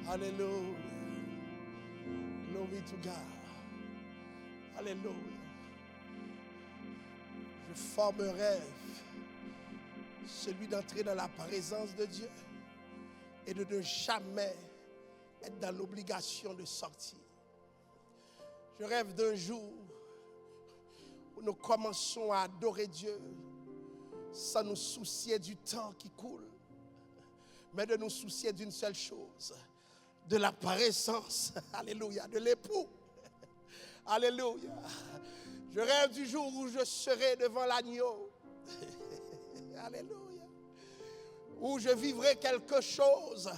Alléluia. Glory to God. Alléluia. Je forme un rêve, celui d'entrer dans la présence de Dieu et de ne jamais être dans l'obligation de sortir. Je rêve d'un jour où nous commençons à adorer Dieu sans nous soucier du temps qui coule, mais de nous soucier d'une seule chose, de la présence, alléluia, de l'époux. Alléluia. Je rêve du jour où je serai devant l'agneau. Alléluia. Où je vivrai quelque chose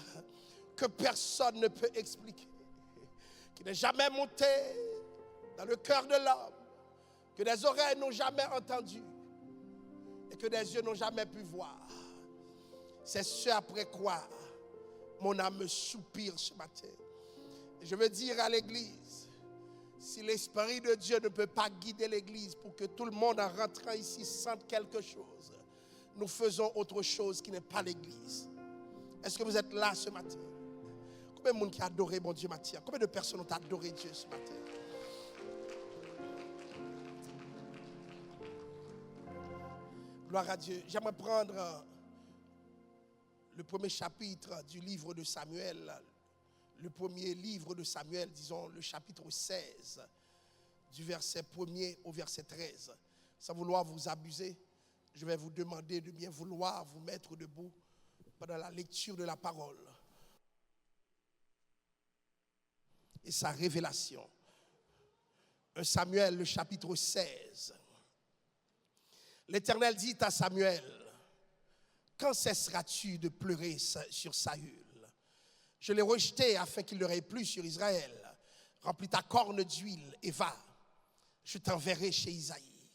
que personne ne peut expliquer, qui n'est jamais monté dans le cœur de l'homme, que des oreilles n'ont jamais entendu et que des yeux n'ont jamais pu voir. C'est ce après quoi mon âme soupire ce matin. Et je veux dire à l'église, si l'Esprit de Dieu ne peut pas guider l'église pour que tout le monde en rentrant ici sente quelque chose, nous faisons autre chose qui n'est pas l'église. Est-ce que vous êtes là ce matin? Combien de monde qui a adoré mon Dieu Matthias? Combien de personnes ont adoré Dieu ce matin? Gloire à Dieu. J'aimerais prendre le premier chapitre du livre de Samuel, le premier livre de Samuel, disons le chapitre 16, du verset 1er au verset 13. Sans vouloir vous abuser, je vais vous demander de bien vouloir vous mettre debout pendant la lecture de la parole et sa révélation. 1 Samuel, le chapitre 16. L'Éternel dit à Samuel: quand cesseras-tu de pleurer sur Saül? Je l'ai rejeté afin qu'il ne règne plus sur Israël. Remplis ta corne d'huile et va. Je t'enverrai chez Isaïe,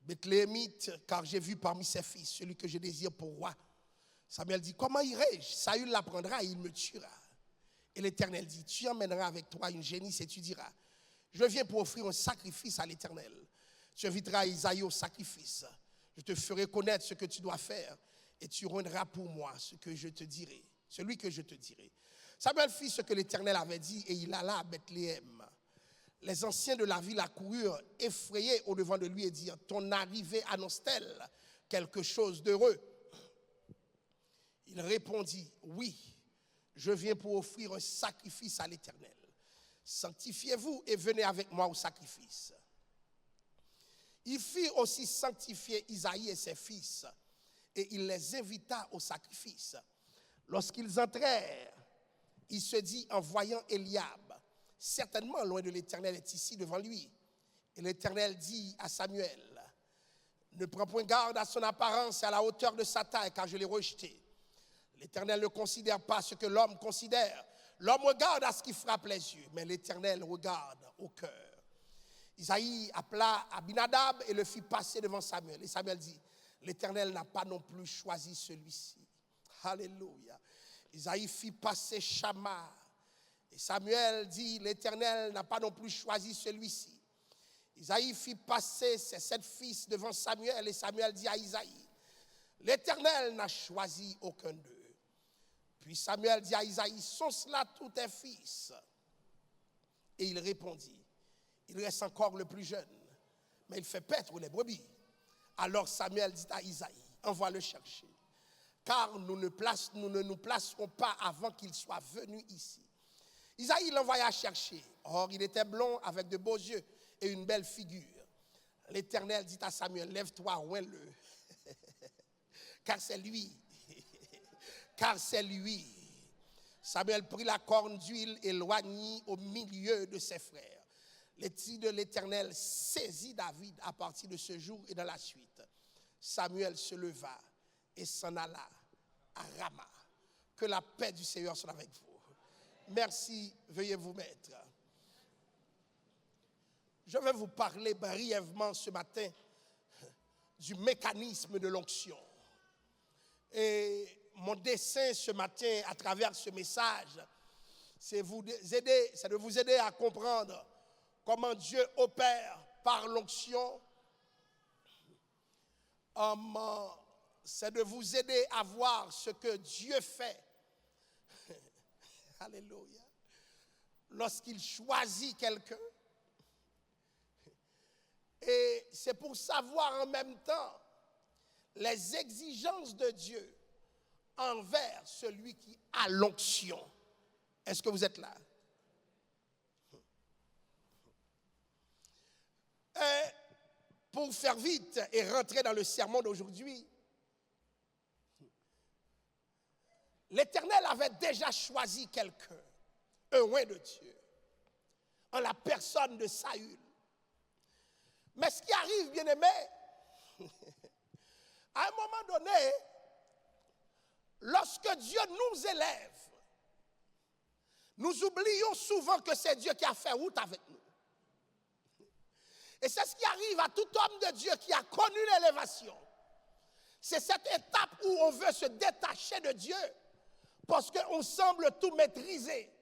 Bethléemite, car j'ai vu parmi ses fils celui que je désire pour roi. Samuel dit: comment irai-je? Saül l'apprendra et il me tuera. Et l'Éternel dit: tu emmèneras avec toi une génisse et tu diras: je viens pour offrir un sacrifice à l'Éternel. Tu inviteras Isaïe au sacrifice. Je te ferai connaître ce que tu dois faire et tu rendras pour moi ce que je te dirai, celui que je te dirai. Samuel fit ce que l'Éternel avait dit et il alla à Bethléem. Les anciens de la ville accoururent effrayés au-devant de lui et dirent: ton arrivée annonce-t-elle quelque chose d'heureux? Il répondit: oui, je viens pour offrir un sacrifice à l'Éternel. Sanctifiez-vous et venez avec moi au sacrifice. Il fit aussi sanctifier Isaïe et ses fils, et il les invita au sacrifice. Lorsqu'ils entrèrent, il se dit en voyant Eliab: certainement loin de l'Éternel est ici devant lui. Et l'Éternel dit à Samuel: ne prends point garde à son apparence et à la hauteur de sa taille, car je l'ai rejeté. L'Éternel ne considère pas ce que l'homme considère. L'homme regarde à ce qui frappe les yeux, mais l'Éternel regarde au cœur. Isaïe appela Abinadab et le fit passer devant Samuel. Et Samuel dit: l'Éternel n'a pas non plus choisi celui-ci. Alléluia. Isaïe fit passer Shammah. Et Samuel dit: l'Éternel n'a pas non plus choisi celui-ci. Isaïe fit passer ses 7 fils devant Samuel. Et Samuel dit à Isaïe: l'Éternel n'a choisi aucun d'eux. Puis Samuel dit à Isaïe: sont cela tous tes fils? Et il répondit: il reste encore le plus jeune, mais il fait paître les brebis. Alors Samuel dit à Isaïe: envoie le chercher, car nous ne nous placerons pas avant qu'il soit venu ici. Isaïe l'envoya chercher. Or, il était blond avec de beaux yeux et une belle figure. L'Éternel dit à Samuel: lève-toi, oins-le, car c'est lui. Car c'est lui. Samuel prit la corne d'huile et l'oignit au milieu de ses frères. L'esprit de l'Éternel saisit David à partir de ce jour et dans la suite. Samuel se leva et s'en alla à Rama. Que la paix du Seigneur soit avec vous. Merci, veuillez vous mettre. Je vais vous parler brièvement ce matin du mécanisme de l'onction. Et mon dessein ce matin à travers ce message, c'est de vous aider à comprendre comment Dieu opère par l'onction. C'est de vous aider à voir ce que Dieu fait Alléluia. Lorsqu'il choisit quelqu'un, et c'est pour savoir en même temps les exigences de Dieu envers celui qui a l'onction. Est-ce que vous êtes là? Et pour faire vite et rentrer dans le sermon d'aujourd'hui, l'Éternel avait déjà choisi quelqu'un, un oint de Dieu, en la personne de Saül. Mais ce qui arrive, bien-aimé, à un moment donné, lorsque Dieu nous élève, nous oublions souvent que c'est Dieu qui a fait route avec nous. Et c'est ce qui arrive à tout homme de Dieu qui a connu l'élévation. C'est cette étape où on veut se détacher de Dieu parce qu'on semble tout maîtriser.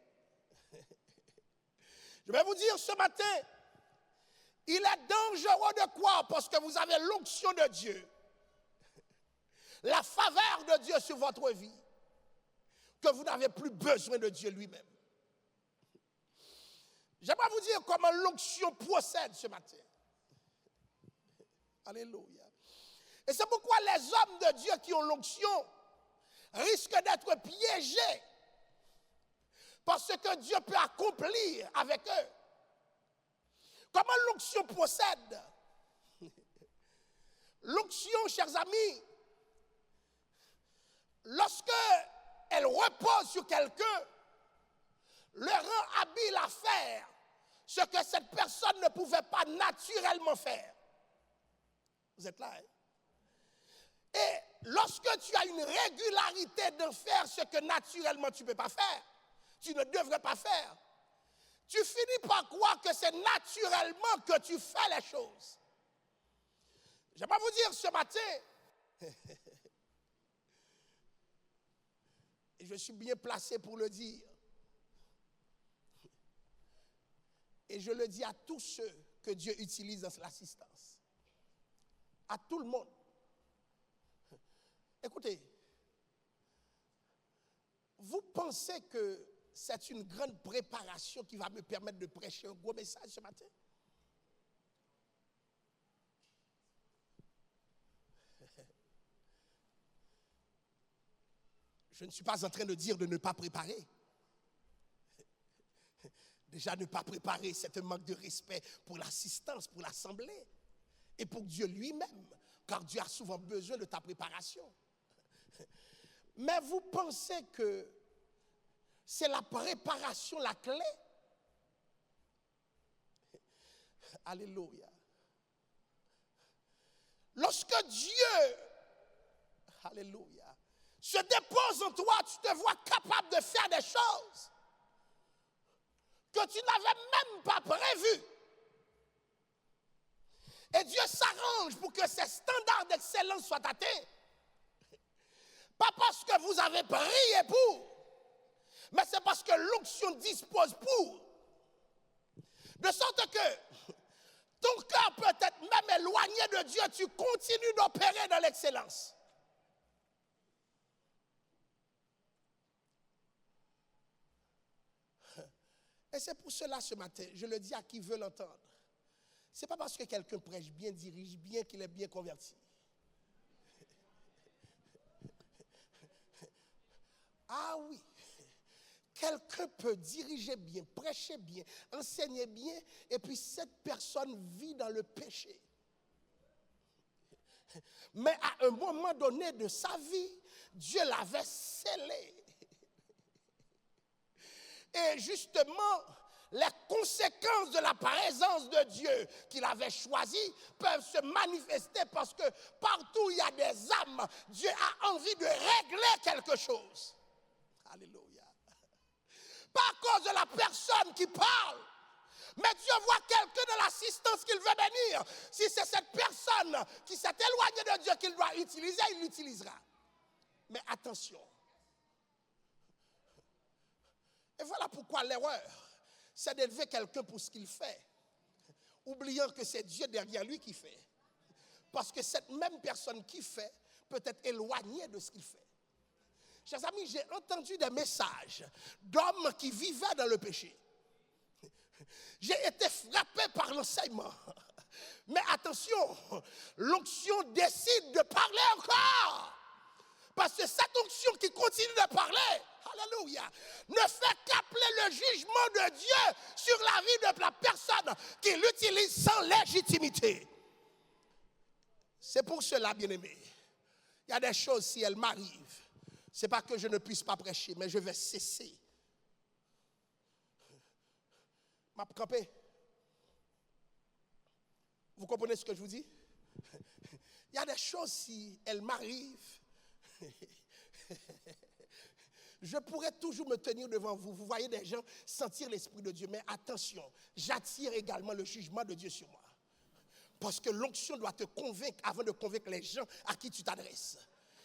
Je vais vous dire ce matin, il est dangereux de croire parce que vous avez l'onction de Dieu, la faveur de Dieu sur votre vie, que vous n'avez plus besoin de Dieu lui-même. J'aimerais vous dire comment l'onction procède ce matin. Alléluia. Et c'est pourquoi les hommes de Dieu qui ont l'onction risquent d'être piégés par ce que Dieu peut accomplir avec eux. Comment l'onction procède? L'onction, chers amis, lorsque elle repose sur quelqu'un, le rend habile à faire ce que cette personne ne pouvait pas naturellement faire. Vous êtes là, hein? Et lorsque tu as une régularité de faire ce que naturellement tu ne peux pas faire, tu ne devrais pas faire, tu finis par croire que c'est naturellement que tu fais les choses. J'aimerais vous dire ce matin, et je suis bien placé pour le dire, et je le dis à tous ceux que Dieu utilise dans l'assistance, à tout le monde. Écoutez, vous pensez que c'est une grande préparation qui va me permettre de prêcher un gros message ce matin? Je ne suis pas en train de dire de ne pas préparer. Déjà, ne pas préparer, c'est un manque de respect pour l'assistance, pour l'assemblée et pour Dieu lui-même, car Dieu a souvent besoin de ta préparation. Mais vous pensez que c'est la préparation la clé? Alléluia. Lorsque Dieu, alléluia, se dépose en toi, tu te vois capable de faire des choses que tu n'avais même pas prévues. Et Dieu s'arrange pour que ces standards d'excellence soient atteints. Pas parce que vous avez prié pour, mais c'est parce que l'onction dispose pour. De sorte que ton cœur peut être même éloigné de Dieu, tu continues d'opérer dans l'excellence. Et c'est pour cela ce matin, je le dis à qui veut l'entendre. Ce n'est pas parce que quelqu'un prêche bien, dirige bien, qu'il est bien converti. Ah oui, quelqu'un peut diriger bien, prêcher bien, enseigner bien, et puis cette personne vit dans le péché. Mais à un moment donné de sa vie, Dieu l'avait scellé. Et justement, les conséquences de la présence de Dieu qu'il avait choisie peuvent se manifester parce que partout où il y a des âmes, Dieu a envie de régler quelque chose. Alléluia. Pas à cause de la personne qui parle, mais Dieu voit quelqu'un de l'assistance qu'il veut bénir. Si c'est cette personne qui s'est éloignée de Dieu qu'il doit utiliser, il l'utilisera. Mais attention. Et voilà pourquoi l'erreur, c'est d'élever quelqu'un pour ce qu'il fait, oubliant que c'est Dieu derrière lui qui fait. Parce que cette même personne qui fait peut être éloignée de ce qu'il fait. Chers amis, j'ai entendu des messages d'hommes qui vivaient dans le péché. J'ai été frappé par l'enseignement. Mais attention, l'onction décide de parler encore. Parce que cette onction qui continue de parler, alléluia, ne fait qu'appeler le jugement de Dieu sur la vie de la personne qui l'utilise sans légitimité. C'est pour cela, bien-aimé, il y a des choses, si elles m'arrivent, ce n'est pas que je ne puisse pas prêcher, mais je vais cesser. M'a campé. Vous comprenez ce que je vous dis? Il y a des choses, si elles m'arrivent, je pourrais toujours me tenir devant vous. Vous voyez des gens sentir l'Esprit de Dieu. Mais attention, j'attire également le jugement de Dieu sur moi. Parce que l'onction doit te convaincre avant de convaincre les gens à qui tu t'adresses.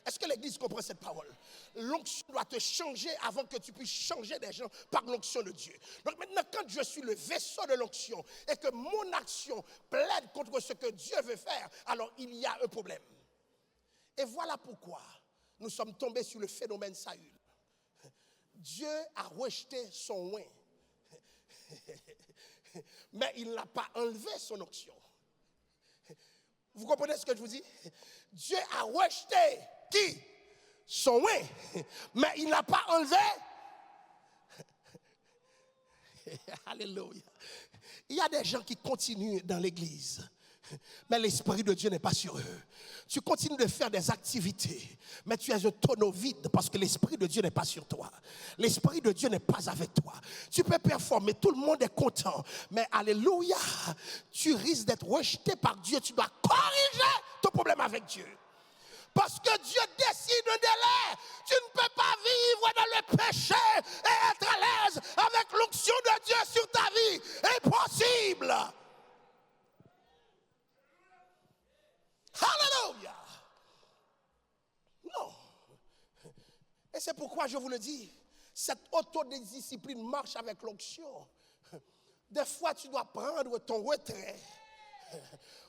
Est-ce que l'Église comprend cette parole? L'onction doit te changer avant que tu puisses changer des gens par l'onction de Dieu. Donc maintenant, quand je suis le vaisseau de l'onction et que mon action plaide contre ce que Dieu veut faire, alors il y a un problème. Et voilà pourquoi nous sommes tombés sur le phénomène Saül. Dieu a rejeté son oint, mais il n'a pas enlevé son onction. Vous comprenez ce que je vous dis? Dieu a rejeté qui? Son oint, mais il n'a pas enlevé. Alléluia. Il y a des gens qui continuent dans l'église, mais l'Esprit de Dieu n'est pas sur eux. Tu continues de faire des activités, mais tu es un tonneau vide parce que l'Esprit de Dieu n'est pas sur toi. L'Esprit de Dieu n'est pas avec toi. Tu peux performer, tout le monde est content, mais alléluia, tu risques d'être rejeté par Dieu. Tu dois corriger ton problème avec Dieu. Parce que Dieu décide un délai. Tu ne peux pas vivre dans le péché et être à l'aise avec l'onction de Dieu sur ta vie. Impossible. Alléluia. Non. Et c'est pourquoi je vous le dis, cette autodiscipline marche avec l'onction. Des fois, tu dois prendre ton retrait.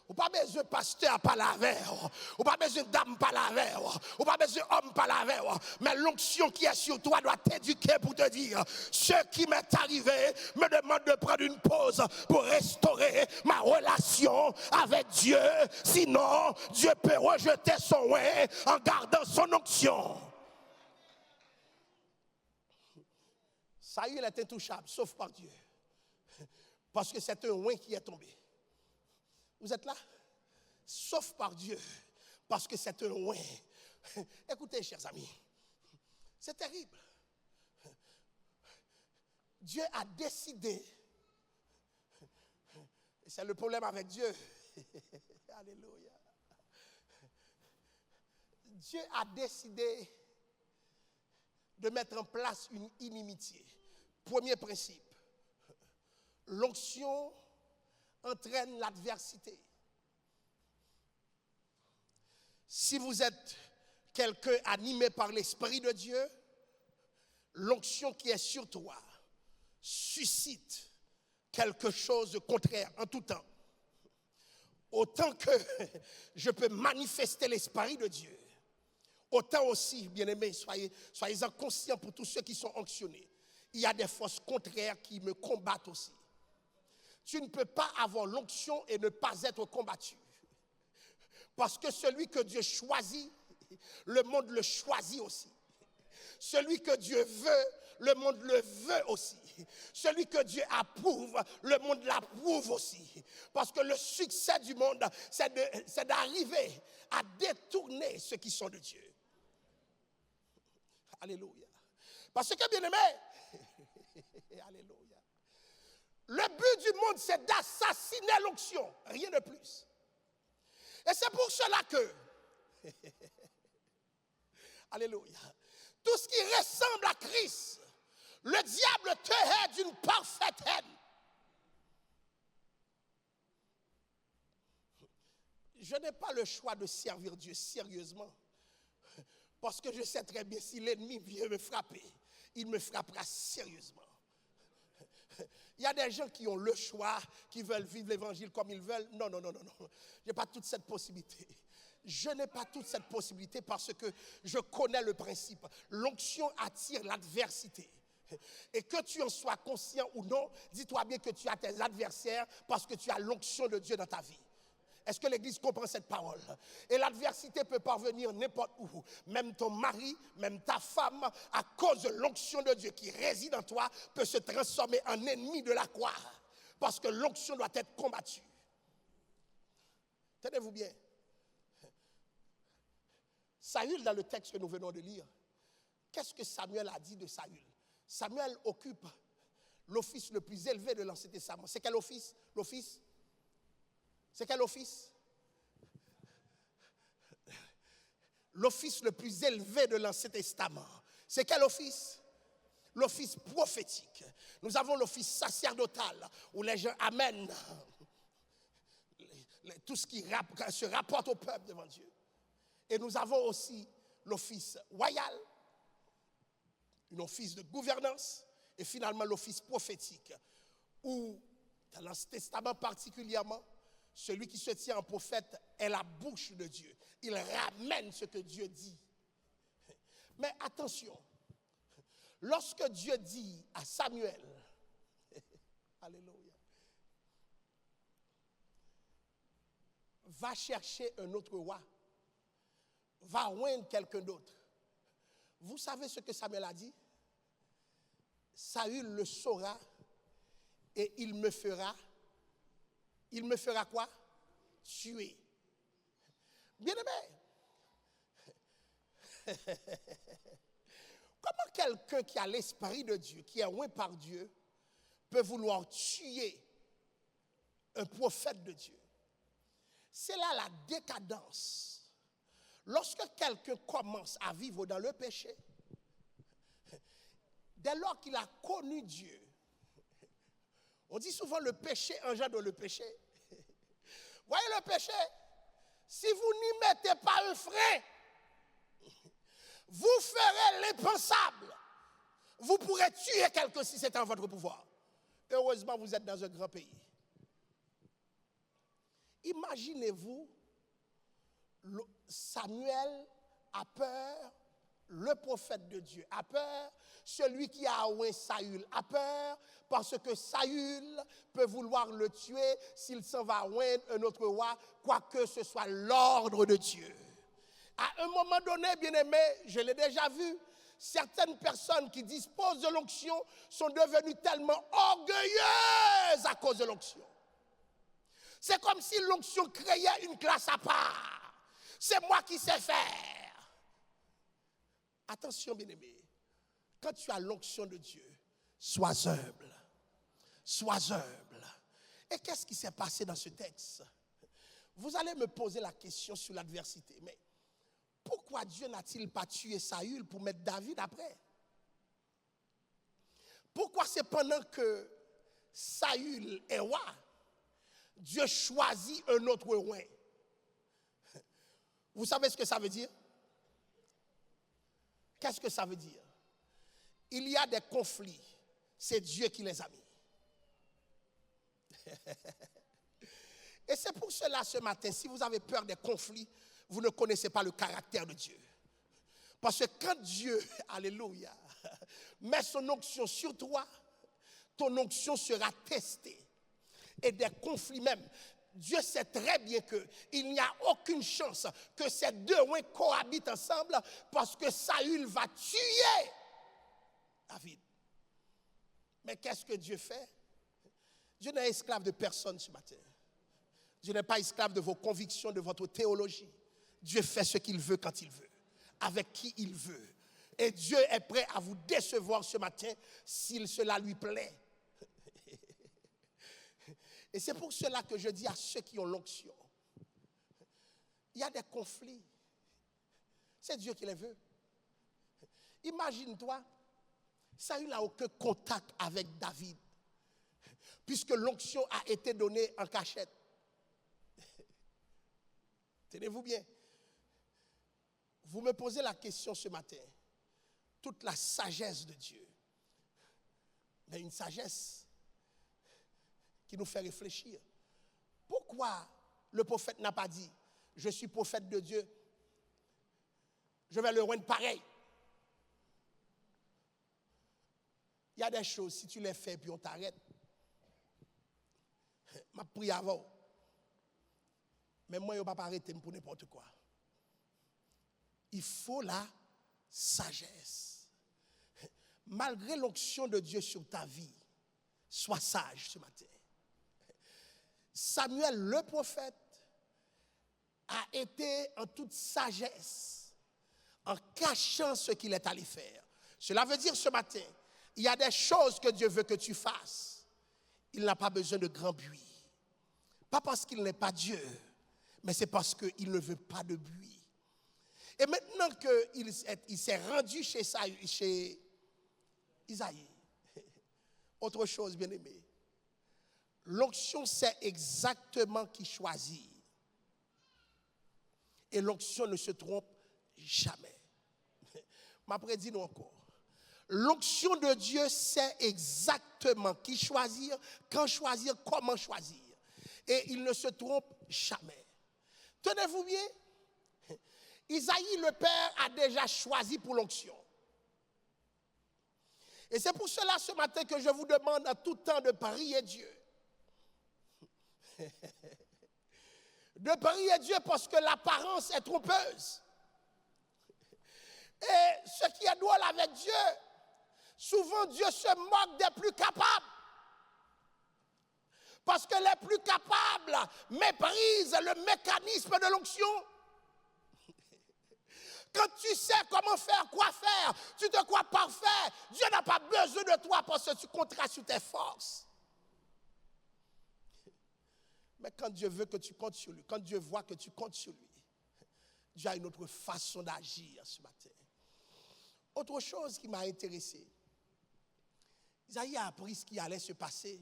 Ou pas besoin de pasteur pas laver, ou pas besoin de dame pas laver, ou pas besoin d'homme pas laver, mais l'onction qui est sur toi doit t'éduquer pour te dire ce qui m'est arrivé me demande de prendre une pause pour restaurer ma relation avec Dieu, sinon Dieu peut rejeter son oint en gardant son onction. Saül est intouchable sauf par Dieu, parce que c'est un oint qui est tombé. Vous êtes là? Sauf par Dieu, parce que c'est un oint. Écoutez, chers amis, c'est terrible. Dieu a décidé, et c'est le problème avec Dieu. Alléluia. Dieu a décidé de mettre en place une inimitié. Premier principe, l'onction entraîne l'adversité. Si vous êtes quelqu'un animé par l'Esprit de Dieu, l'onction qui est sur toi suscite quelque chose de contraire en tout temps. Autant que je peux manifester l'Esprit de Dieu, autant aussi, bien-aimés, soyez-en conscients pour tous ceux qui sont onctionnés. Il y a des forces contraires qui me combattent aussi. Tu ne peux pas avoir l'onction et ne pas être combattu. Parce que celui que Dieu choisit, le monde le choisit aussi. Celui que Dieu veut, le monde le veut aussi. Celui que Dieu approuve, le monde l'approuve aussi. Parce que le succès du monde, c'est d'arriver à détourner ceux qui sont de Dieu. Alléluia. Parce que, bien-aimé, alléluia. Le but du monde, c'est d'assassiner l'onction, rien de plus. Et c'est pour cela que, alléluia, tout ce qui ressemble à Christ, le diable te hait d'une parfaite haine. Je n'ai pas le choix de servir Dieu sérieusement, parce que je sais très bien si l'ennemi vient me frapper, il me frappera sérieusement. Il y a des gens qui ont le choix, qui veulent vivre l'évangile comme ils veulent. Non. Je n'ai pas toute cette possibilité. Je n'ai pas toute cette possibilité parce que je connais le principe. L'onction attire l'adversité. Et que tu en sois conscient ou non, dis-toi bien que tu as tes adversaires parce que tu as l'onction de Dieu dans ta vie. Est-ce que l'Église comprend cette parole? Et l'adversité peut parvenir n'importe où. Même ton mari, même ta femme, à cause de l'onction de Dieu qui réside en toi, peut se transformer en ennemi de la croix. Parce que l'onction doit être combattue. Tenez-vous bien. Saül, dans le texte que nous venons de lire, qu'est-ce que Samuel a dit de Saül? Samuel occupe l'office le plus élevé de l'Ancien Testament. C'est quel office? L'office? C'est quel office? L'office le plus élevé de l'Ancien Testament. C'est quel office? L'office prophétique. Nous avons l'office sacerdotal où les gens amènent tout ce qui se rapporte au peuple devant Dieu. Et nous avons aussi l'office royal, un office de gouvernance, et finalement l'office prophétique, où, dans l'Ancien Testament particulièrement, celui qui se tient en prophète est la bouche de Dieu. Il ramène ce que Dieu dit. Mais attention, lorsque Dieu dit à Samuel, alléluia, va chercher un autre roi, va oindre quelqu'un d'autre. Vous savez ce que Samuel a dit? Saül le saura et il me fera quoi? Tuer. Bien-aimé, comment quelqu'un qui a l'esprit de Dieu, qui est oint par Dieu, peut vouloir tuer un prophète de Dieu? C'est là la décadence. Lorsque quelqu'un commence à vivre dans le péché, dès lors qu'il a connu Dieu, on dit souvent le péché engendre le péché. Voyez le péché, si vous n'y mettez pas un frein, vous ferez l'impensable. Vous pourrez tuer quelqu'un si c'est en votre pouvoir. Heureusement, vous êtes dans un grand pays. Imaginez-vous, Samuel a peur, le prophète de Dieu a peur, celui qui a oint Saül a peur, parce que Saül peut vouloir le tuer s'il s'en va oindre un autre roi, quoique ce soit l'ordre de Dieu. À un moment donné, bien-aimé, je l'ai déjà vu, certaines personnes qui disposent de l'onction sont devenues tellement orgueilleuses à cause de l'onction. C'est comme si l'onction créait une classe à part. C'est moi qui sais faire. Attention, bien-aimé, quand tu as l'onction de Dieu, sois humble. Sois humble. Et qu'est-ce qui s'est passé dans ce texte? Vous allez me poser la question sur l'adversité, mais pourquoi Dieu n'a-t-il pas tué Saül pour mettre David après? Pourquoi c'est pendant que Saül est roi, Dieu choisit un autre roi? Vous savez ce que ça veut dire? Qu'est-ce que ça veut dire? Il y a des conflits, c'est Dieu qui les a mis. Et c'est pour cela ce matin, si vous avez peur des conflits, vous ne connaissez pas le caractère de Dieu. Parce que quand Dieu, alléluia, met son onction sur toi, ton onction sera testée. Et des conflits même. Dieu sait très bien qu'il n'y a aucune chance que ces deux rois cohabitent ensemble parce que Saül va tuer David. Mais qu'est-ce que Dieu fait? Dieu n'est esclave de personne ce matin. Dieu n'est pas esclave de vos convictions, de votre théologie. Dieu fait ce qu'il veut quand il veut, avec qui il veut. Et Dieu est prêt à vous décevoir ce matin si cela lui plaît. Et c'est pour cela que je dis à ceux qui ont l'onction, il y a des conflits. C'est Dieu qui les veut. Imagine-toi, Saül n'a aucun contact avec David, puisque l'onction a été donnée en cachette. Tenez-vous bien. Vous me posez la question ce matin. Toute la sagesse de Dieu, mais une sagesse qui nous fait réfléchir. Pourquoi le prophète n'a pas dit je suis prophète de Dieu, je vais le rendre pareil. Il y a des choses, si tu les fais puis on t'arrête, je prie avant. Mais moi, je ne vais pas arrêter pour n'importe quoi. Il faut la sagesse. Malgré l'onction de Dieu sur ta vie, sois sage ce matin. Samuel, le prophète, a été en toute sagesse, en cachant ce qu'il est allé faire. Cela veut dire ce matin, il y a des choses que Dieu veut que tu fasses. Il n'a pas besoin de grand bruit. Pas parce qu'il n'est pas Dieu, mais c'est parce qu'il ne veut pas de bruit. Et maintenant qu'il s'est rendu chez Isaïe, autre chose, bien aimé, l'onction sait exactement qui choisir. Et l'onction ne se trompe jamais. Ma prédit nous encore. L'onction de Dieu sait exactement qui choisir, quand choisir, comment choisir. Et il ne se trompe jamais. Tenez-vous bien, Isaïe le Père a déjà choisi pour l'onction. Et c'est pour cela ce matin que je vous demande à tout temps de prier Dieu. De prier Dieu parce que l'apparence est trompeuse. Et ce qui est drôle avec Dieu, souvent Dieu se moque des plus capables. Parce que les plus capables méprisent le mécanisme de l'onction. Quand tu sais comment faire, quoi faire, tu te crois parfait. Dieu n'a pas besoin de toi parce que tu compteras sur tes forces. Mais quand Dieu veut que tu comptes sur lui, quand Dieu voit que tu comptes sur lui, Dieu a une autre façon d'agir ce matin. Autre chose qui m'a intéressé, Isaïe a appris ce qui allait se passer,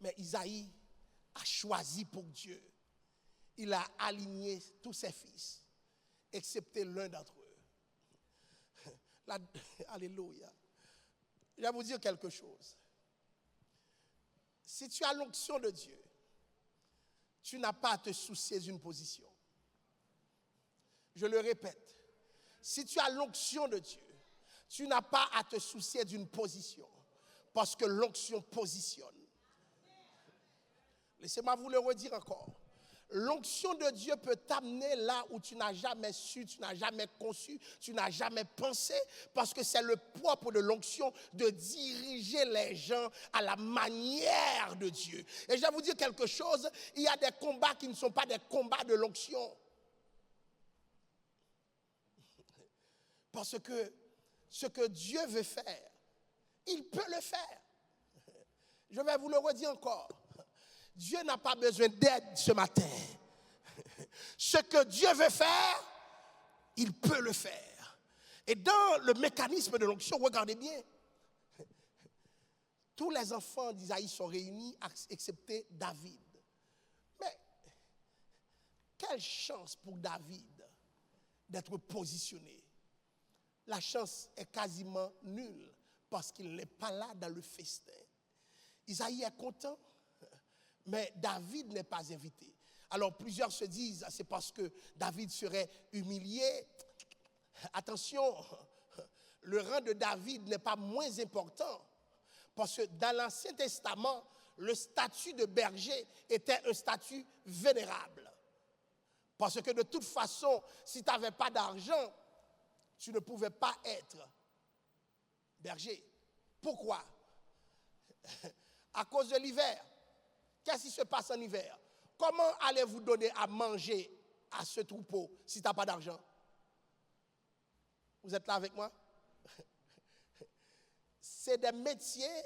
mais Isaïe a choisi pour Dieu. Il a aligné tous ses fils, excepté l'un d'entre eux. Alléluia. Je vais vous dire quelque chose. Si tu as l'onction de Dieu, tu n'as pas à te soucier d'une position. Je le répète, si tu as l'onction de Dieu, tu n'as pas à te soucier d'une position, parce que l'onction positionne. Laissez-moi vous le redire encore. L'onction de Dieu peut t'amener là où tu n'as jamais su, tu n'as jamais conçu, tu n'as jamais pensé, parce que c'est le propre de l'onction de diriger les gens à la manière de Dieu. Et je vais vous dire quelque chose, il y a des combats qui ne sont pas des combats de l'onction. Parce que ce que Dieu veut faire, il peut le faire. Je vais vous le redire encore. Dieu n'a pas besoin d'aide ce matin. Ce que Dieu veut faire, il peut le faire. Et dans le mécanisme de l'onction, regardez bien, tous les enfants d'Isaïe sont réunis, excepté David. Mais quelle chance pour David d'être positionné. La chance est quasiment nulle parce qu'il n'est pas là dans le festin. Isaïe est content, mais David n'est pas invité. Alors plusieurs se disent, c'est parce que David serait humilié. Attention, le rang de David n'est pas moins important, parce que dans l'Ancien Testament, le statut de berger était un statut vénérable. Parce que de toute façon, si tu n'avais pas d'argent, tu ne pouvais pas être berger. Pourquoi? À cause de l'hiver. Qu'est-ce qui se passe en hiver? Comment allez-vous donner à manger à ce troupeau si tu n'as pas d'argent? Vous êtes là avec moi? C'est des métiers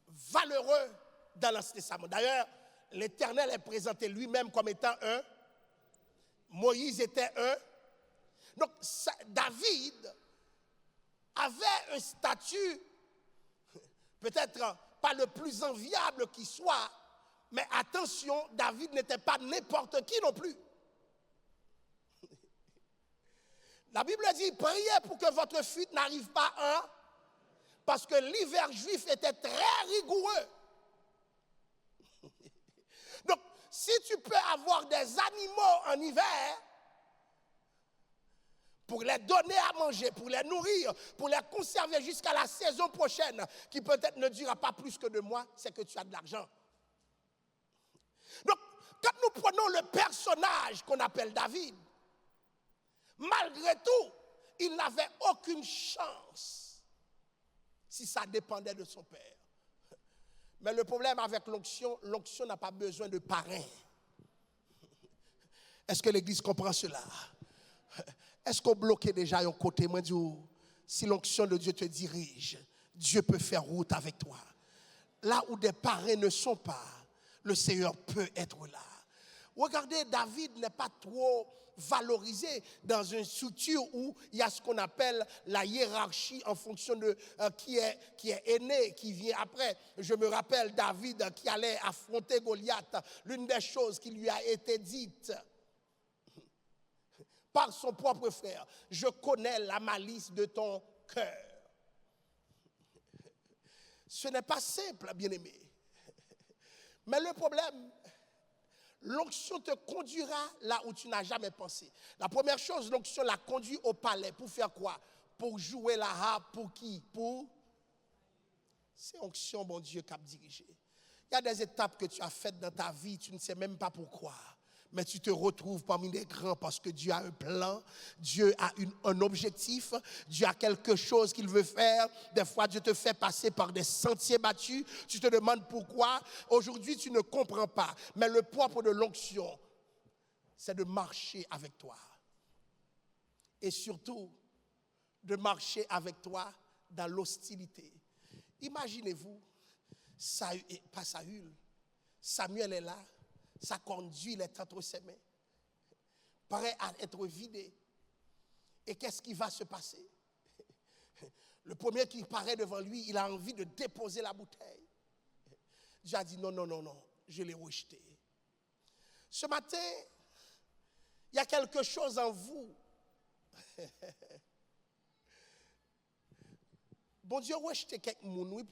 valeureux dans l'Ancien Testament. D'ailleurs, l'Éternel est présenté lui-même comme étant un. Moïse était un. Donc, David avait un statut, peut-être pas le plus enviable qui soit, mais attention, David n'était pas n'importe qui non plus. La Bible dit, priez pour que votre fuite n'arrive pas parce que l'hiver juif était très rigoureux. Donc, si tu peux avoir des animaux en hiver, pour les donner à manger, pour les nourrir, pour les conserver jusqu'à la saison prochaine, qui peut-être ne durera pas plus que 2 mois, c'est que tu as de l'argent. Donc, quand nous prenons le personnage qu'on appelle David, malgré tout, il n'avait aucune chance si ça dépendait de son père. Mais le problème avec l'onction n'a pas besoin de parrain. Est-ce que l'Église comprend cela? Est-ce qu'on bloque déjà un côté? Moi, si l'onction de Dieu te dirige, Dieu peut faire route avec toi. Là où des parrains ne sont pas, le Seigneur peut être là. Regardez, David n'est pas trop valorisé dans une structure où il y a ce qu'on appelle la hiérarchie en fonction de qui est aîné, qui vient après. Je me rappelle David qui allait affronter Goliath. L'une des choses qui lui a été dite par son propre frère: je connais la malice de ton cœur. Ce n'est pas simple, bien-aimé. Mais le problème, l'onction te conduira là où tu n'as jamais pensé. La première chose, l'onction l'a conduit au palais. Pour faire quoi? Pour jouer la harpe. Pour qui? C'est onction, mon Dieu, qui a dirigé. Il y a des étapes que tu as faites dans ta vie, tu ne sais même pas pourquoi. Mais tu te retrouves parmi les grands parce que Dieu a un plan, Dieu a un objectif, Dieu a quelque chose qu'il veut faire. Des fois, Dieu te fait passer par des sentiers battus. Tu te demandes pourquoi. Aujourd'hui, tu ne comprends pas. Mais le propre de l'onction, c'est de marcher avec toi. Et surtout, de marcher avec toi dans l'hostilité. Imaginez-vous, pas Saül, Samuel est là. Ça conduit les entre ses mains, prêt à être vidé. Et qu'est-ce qui va se passer? Le premier qui paraît devant lui, il a envie de déposer la bouteille. Dieu a dit non, je l'ai rejeté. Ce matin, il y a quelque chose en vous. Bon Dieu, rejeté quelques moun, oui,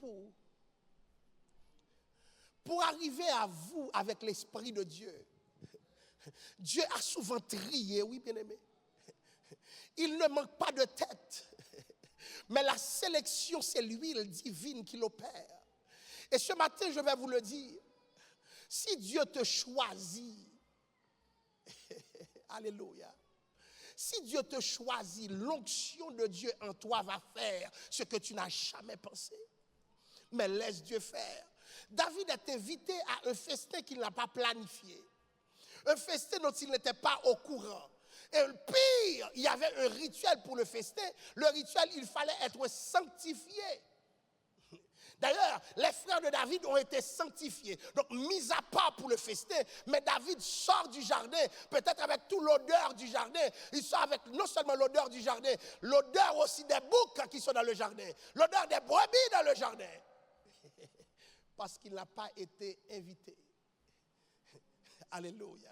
pour arriver à vous avec l'Esprit de Dieu. Dieu a souvent trié, oui, bien-aimé. Il ne manque pas de tête. Mais la sélection, c'est l'huile divine qui l'opère. Et ce matin, je vais vous le dire. Si Dieu te choisit, alléluia. Si Dieu te choisit, l'onction de Dieu en toi va faire ce que tu n'as jamais pensé. Mais laisse Dieu faire. David est invité à un festin qu'il n'a pas planifié. Un festin dont il n'était pas au courant. Et le pire, il y avait un rituel pour le festin. Le rituel, il fallait être sanctifié. D'ailleurs, les frères de David ont été sanctifiés. Donc, mis à part pour le festin, mais David sort du jardin, peut-être avec toute l'odeur du jardin. Il sort avec non seulement l'odeur du jardin, l'odeur aussi des boucs qui sont dans le jardin, l'odeur des brebis dans le jardin. Parce qu'il n'a pas été invité. Alléluia.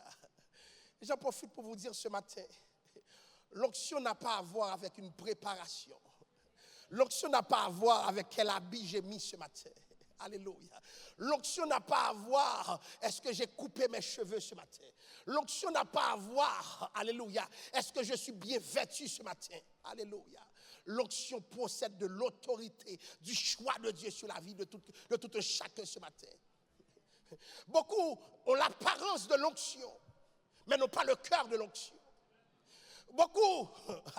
J'en profite pour vous dire ce matin, l'onction n'a pas à voir avec une préparation. L'onction n'a pas à voir avec quel habit j'ai mis ce matin. Alléluia. L'onction n'a pas à voir, est-ce que j'ai coupé mes cheveux ce matin. L'onction n'a pas à voir, alléluia, est-ce que je suis bien vêtu ce matin. Alléluia. L'onction possède de l'autorité, du choix de Dieu sur la vie de tout chacun ce matin. Beaucoup ont l'apparence de l'onction, mais n'ont pas le cœur de l'onction. Beaucoup,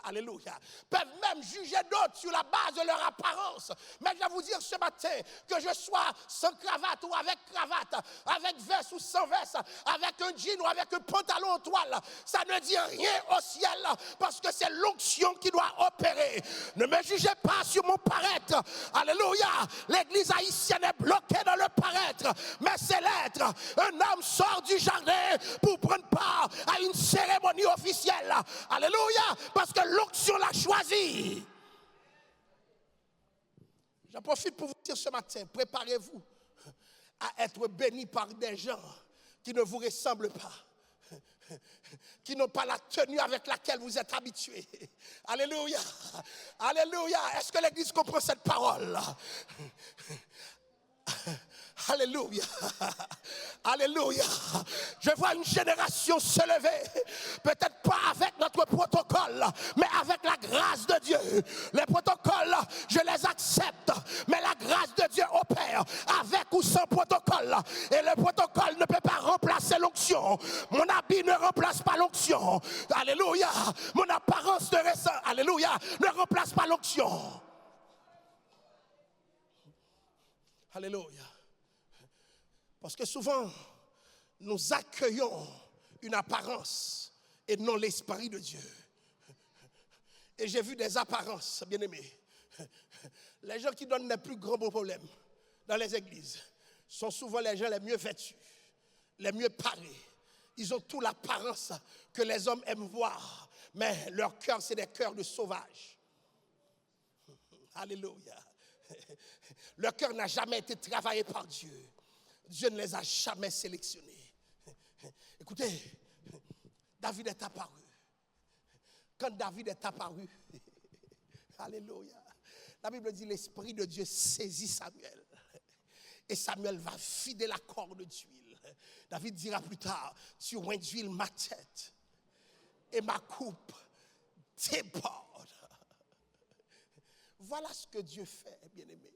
alléluia, peuvent même juger d'autres sur la base de leur apparence. Mais je vais vous dire ce matin, que je sois sans cravate ou avec cravate, avec veste ou sans veste, avec un jean ou avec un pantalon en toile, ça ne dit rien au ciel, parce que c'est l'onction qui doit opérer. Ne me jugez pas sur mon paraître. Alléluia. L'église haïtienne est bloquée dans le paraître, mais c'est l'être. Un homme sort du jardin pour prendre part à une cérémonie officielle. Alléluia, parce que l'onction l'a choisi. J'en profite pour vous dire ce matin, préparez-vous à être bénis par des gens qui ne vous ressemblent pas, qui n'ont pas la tenue avec laquelle vous êtes habitués. Alléluia, alléluia. Est-ce que l'église comprend cette parole? Alléluia. Alléluia. Je vois une génération se lever. Peut-être pas avec notre protocole, mais avec la grâce de Dieu. Les protocoles, je les accepte. Mais la grâce de Dieu opère avec ou sans protocole. Et le protocole ne peut pas remplacer l'onction. Mon habit ne remplace pas l'onction. Alléluia. Mon apparence de récent, alléluia, ne remplace pas l'onction. Alléluia. Parce que souvent, nous accueillons une apparence et non l'Esprit de Dieu. Et j'ai vu des apparences, bien aimés. Les gens qui donnent les plus grands problèmes dans les églises sont souvent les gens les mieux vêtus, les mieux parés. Ils ont toute l'apparence que les hommes aiment voir, mais leur cœur, c'est des cœurs de sauvages. Alléluia. Leur cœur n'a jamais été travaillé par Dieu. Dieu ne les a jamais sélectionnés. Écoutez, David est apparu. Quand David est apparu, alléluia, la Bible dit l'Esprit de Dieu saisit Samuel. Et Samuel va vider la corde d'huile. David dira plus tard, tu oins d'huile ma tête et ma coupe déborde. Voilà ce que Dieu fait, bien-aimé.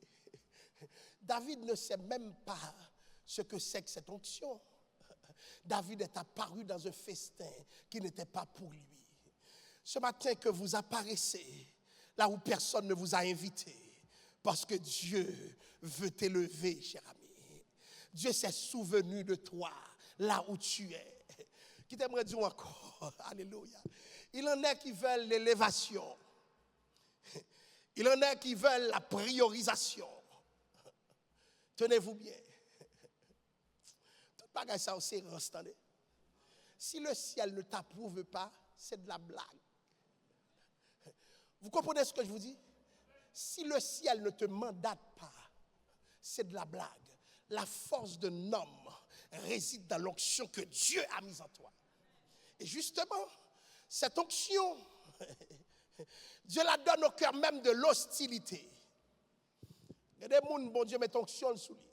David ne sait même pas ce que c'est que cette onction. David est apparu dans un festin qui n'était pas pour lui. Ce matin que vous apparaissez là où personne ne vous a invité, parce que Dieu veut t'élever, cher ami. Dieu s'est souvenu de toi là où tu es. Qui t'aimerait dire encore, alléluia. Il en est qui veulent l'élévation. Il en est qui veulent la priorisation. Tenez-vous bien. Tout bagage ça aussi restandé. Si le ciel ne t'approuve pas, c'est de la blague. Vous comprenez ce que je vous dis? Si le ciel ne te mandate pas, c'est de la blague. La force d'un homme réside dans l'onction que Dieu a mise en toi. Et justement, cette onction, Dieu la donne au cœur même de l'hostilité. Il y a des gens, bon Dieu, met onction sous lui.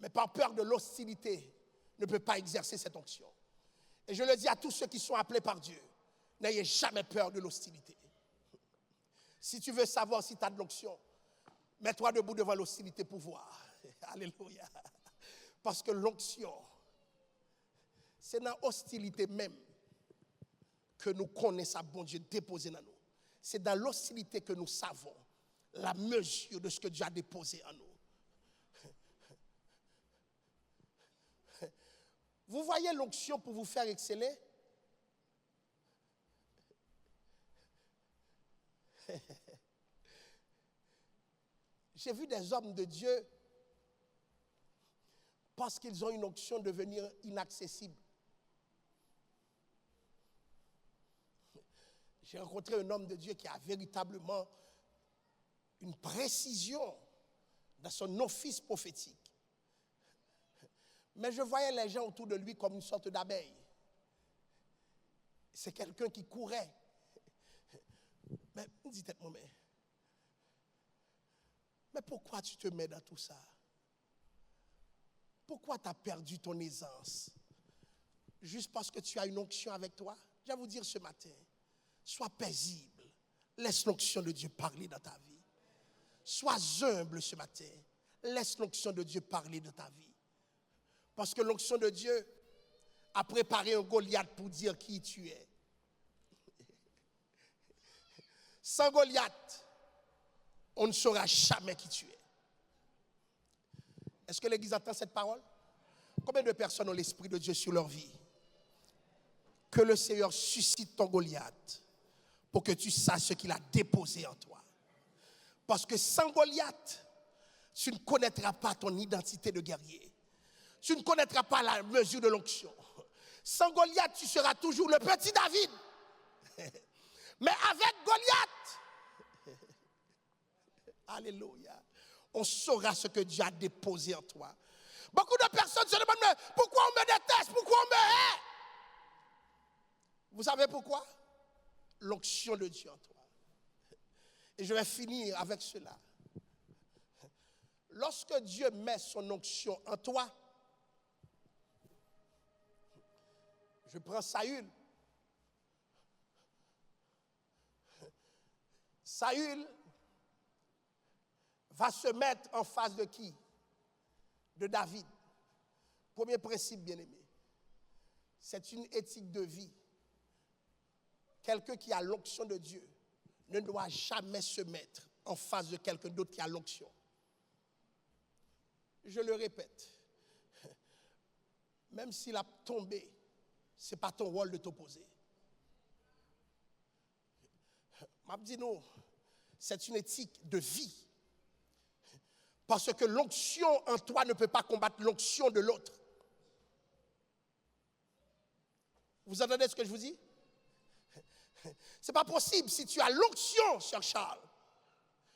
Mais par peur de l'hostilité, ne peut pas exercer cette onction. Et je le dis à tous ceux qui sont appelés par Dieu, n'ayez jamais peur de l'hostilité. Si tu veux savoir si tu as de l'onction, mets-toi debout devant l'hostilité pour voir. Alléluia. Parce que l'onction, c'est dans l'hostilité même que nous connaissons bon Dieu déposé dans nous. C'est dans l'hostilité que nous savons la mesure de ce que Dieu a déposé en nous. Vous voyez l'onction pour vous faire exceller? J'ai vu des hommes de Dieu, parce qu'ils ont une onction, devenir inaccessibles. J'ai rencontré un homme de Dieu qui a véritablement une précision dans son office prophétique. Mais je voyais les gens autour de lui comme une sorte d'abeille. C'est quelqu'un qui courait. Mais dites-moi, mais pourquoi tu te mets dans tout ça? Pourquoi tu as perdu ton aisance? Juste parce que tu as une onction avec toi? Je vais vous dire ce matin, sois paisible. Laisse l'onction de Dieu parler dans ta vie. Sois humble ce matin. Laisse l'onction de Dieu parler dans ta vie. Parce que l'onction de Dieu a préparé un Goliath pour dire qui tu es. Sans Goliath, on ne saura jamais qui tu es. Est-ce que l'Église entend cette parole? Combien de personnes ont l'Esprit de Dieu sur leur vie? Que le Seigneur suscite ton Goliath pour que tu saches ce qu'il a déposé en toi. Parce que sans Goliath, tu ne connaîtras pas ton identité de guerrier. Tu ne connaîtras pas la mesure de l'onction. Sans Goliath, tu seras toujours le petit David. Mais avec Goliath, alléluia, on saura ce que Dieu a déposé en toi. Beaucoup de personnes se demandent, pourquoi on me déteste, pourquoi on me hait? Vous savez pourquoi? L'onction de Dieu en toi. Et je vais finir avec cela. Lorsque Dieu met son onction en toi, je prends Saül. Saül va se mettre en face de qui? De David. Premier principe, bien-aimé, c'est une éthique de vie. Quelqu'un qui a l'onction de Dieu ne doit jamais se mettre en face de quelqu'un d'autre qui a l'onction. Je le répète, même s'il a tombé, ce n'est pas ton rôle de t'opposer. Je dis non, c'est une éthique de vie. Parce que l'onction en toi ne peut pas combattre l'onction de l'autre. Vous entendez ce que je vous dis? Ce n'est pas possible si tu as l'onction, cher Charles,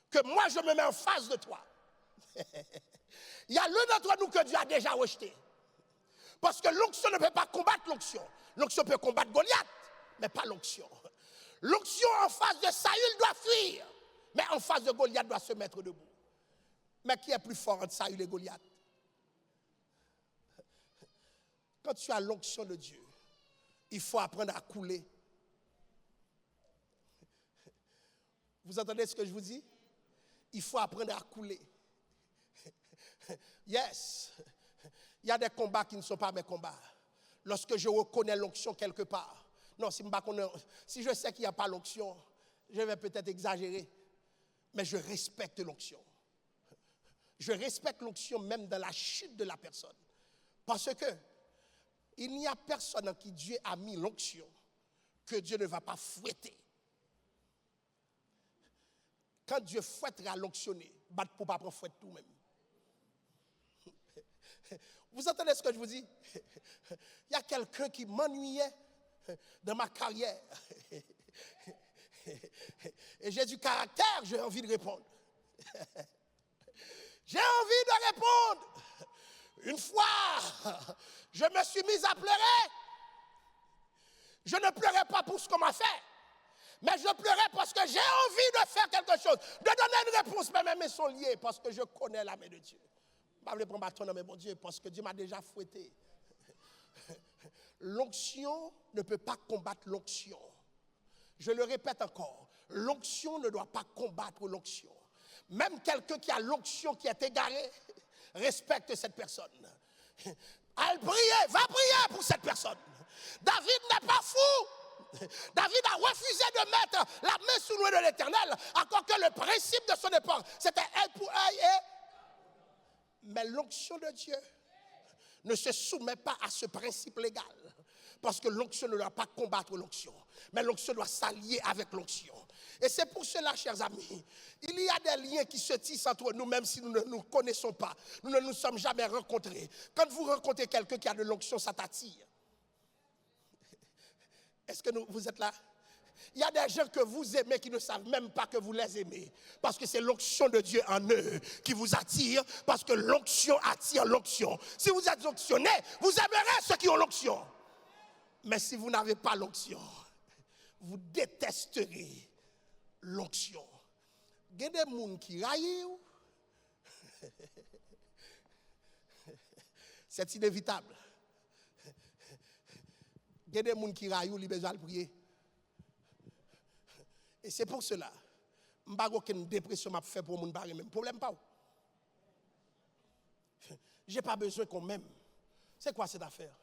que moi je me mets en face de toi. Il y a l'un d'entre nous que Dieu a déjà rejeté. Parce que l'onction ne peut pas combattre l'onction. L'onction peut combattre Goliath, mais pas l'onction. L'onction en face de Saül doit fuir, mais en face de Goliath doit se mettre debout. Mais qui est plus fort entre Saül et Goliath? Quand tu as l'onction de Dieu, il faut apprendre à couler. Vous entendez ce que je vous dis? Il faut apprendre à couler. Yes. Il y a des combats qui ne sont pas mes combats. Lorsque je reconnais l'onction quelque part. Non, si je sais qu'il n'y a pas l'onction, je vais peut-être exagérer. Mais je respecte l'onction. Je respecte l'onction même dans la chute de la personne. Parce que il n'y a personne en qui Dieu a mis l'onction que Dieu ne va pas fouetter. Quand Dieu fouettera l'onctionné, battre pour ne pas prendre fouette tout même. Vous entendez ce que je vous dis? Il y a quelqu'un qui m'ennuyait dans ma carrière. Et j'ai du caractère, j'ai envie de répondre. J'ai envie de répondre. Une fois, je me suis mise à pleurer. Je ne pleurais pas pour ce qu'on m'a fait, mais je pleurais parce que j'ai envie de faire quelque chose, de donner une réponse. Mais mes mains sont liées parce que je connais la main de Dieu. Je ne vais pas prendre bâton dans mes bon Dieu parce que Dieu m'a déjà fouetté. L'onction ne peut pas combattre l'onction. Je le répète encore, l'onction ne doit pas combattre l'onction. Même quelqu'un qui a l'onction qui est égaré, respecte cette personne. Elle prier, va prier pour cette personne. David n'est pas fou. David a refusé de mettre la main sous l'ouïe de l'Éternel, encore que le principe de son époque, c'était œil pour œil mais l'onction de Dieu ne se soumet pas à ce principe légal. Parce que l'onction ne doit pas combattre l'onction, mais l'onction doit s'allier avec l'onction. Et c'est pour cela, chers amis, il y a des liens qui se tissent entre nous, même si nous ne nous connaissons pas. Nous ne nous sommes jamais rencontrés. Quand vous rencontrez quelqu'un qui a de l'onction, ça t'attire. Est-ce que vous êtes là? Il y a des gens que vous aimez qui ne savent même pas que vous les aimez. Parce que c'est l'onction de Dieu en eux qui vous attire. Parce que l'onction attire l'onction. Si vous êtes onctionné, vous aimerez ceux qui ont l'onction. Mais si vous n'avez pas l'onction, vous détesterez l'onction. Il y a des gens qui raillent. C'est inévitable. Il y a des gens qui raillent, ils ont besoin de prier. Et c'est pour cela, je n'ai pas aucune dépression à faire pour mon barre, même problème pas. Je n'ai pas besoin qu'on m'aime. C'est quoi cette affaire?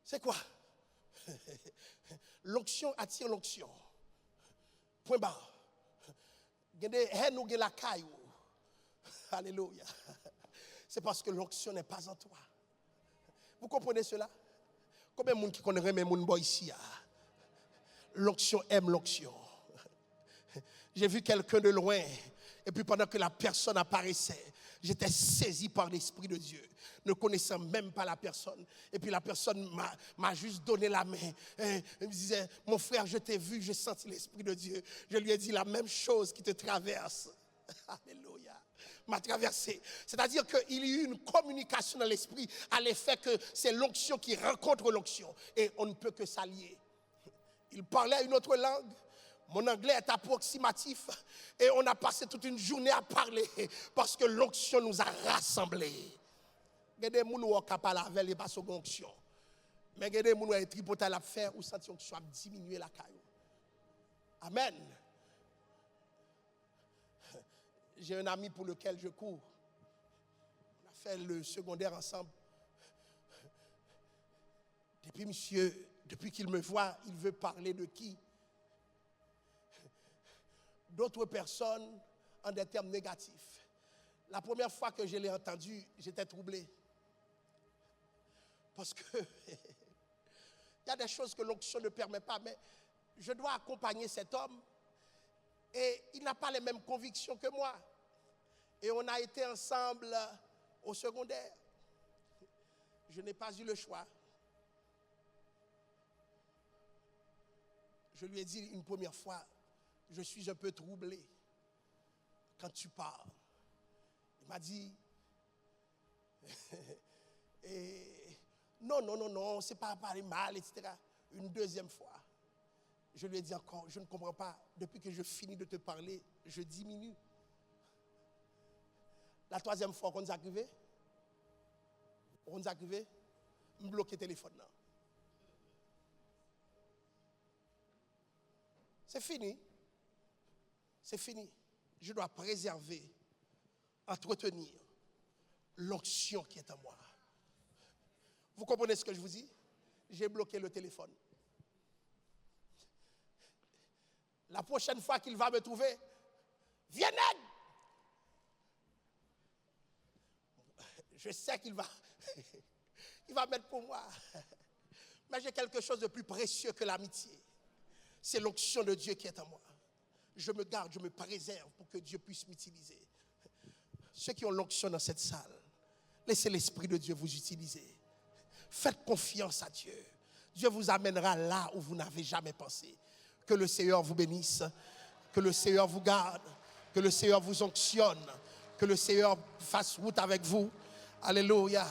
C'est quoi? L'onction attire l'onction. Point barre. Alléluia. C'est parce que l'onction n'est pas en toi. Vous comprenez cela? Combien de monde qui connaît mes moun boy ici? L'onction aime l'onction. J'ai vu quelqu'un de loin, et puis pendant que la personne apparaissait, j'étais saisi par l'Esprit de Dieu, ne connaissant même pas la personne. Et puis la personne m'a juste donné la main. Et il me disait, mon frère, je t'ai vu, j'ai senti l'Esprit de Dieu. Je lui ai dit la même chose qui te traverse. Alléluia. M'a traversé. C'est-à-dire qu'il y a eu une communication dans l'Esprit à l'effet que c'est l'onction qui rencontre l'onction. Et on ne peut que s'allier. Il parlait une autre langue. Mon anglais est approximatif et on a passé toute une journée à parler parce que l'onction nous a rassemblés. Il y a des gens qui ont parlé avec les pas sur l'onction. Mais il y a des gens qui ont tripoté à faire ou senti l'onction a diminué la caillou. Amen. J'ai un ami pour lequel je cours. On a fait le secondaire ensemble. Depuis qu'il me voit, il veut parler de qui? D'autres personnes en des termes négatifs. La première fois que je l'ai entendu, j'étais troublé. Parce que il y a des choses que l'onction ne permet pas, mais je dois accompagner cet homme et il n'a pas les mêmes convictions que moi. Et on a été ensemble au secondaire. Je n'ai pas eu le choix. Je lui ai dit une première fois, je suis un peu troublé quand tu parles. Il m'a dit, non, c'est pas parler mal, etc. Une deuxième fois, je lui ai dit encore, je ne comprends pas, depuis que je finis de te parler, je diminue. La troisième fois qu'on nous a arrivé, me bloquer le téléphone. Là. C'est fini. C'est fini. Je dois préserver, entretenir l'onction qui est en moi. Vous comprenez ce que je vous dis? J'ai bloqué le téléphone. La prochaine fois qu'il va me trouver, viens aide! Je sais qu'il va, il va mettre pour moi. Mais j'ai quelque chose de plus précieux que l'amitié. C'est l'onction de Dieu qui est en moi. Je me garde, je me préserve pour que Dieu puisse m'utiliser. Ceux qui ont l'onction dans cette salle, laissez l'Esprit de Dieu vous utiliser. Faites confiance à Dieu. Dieu vous amènera là où vous n'avez jamais pensé. Que le Seigneur vous bénisse, que le Seigneur vous garde, que le Seigneur vous onctionne, que le Seigneur fasse route avec vous. Alléluia.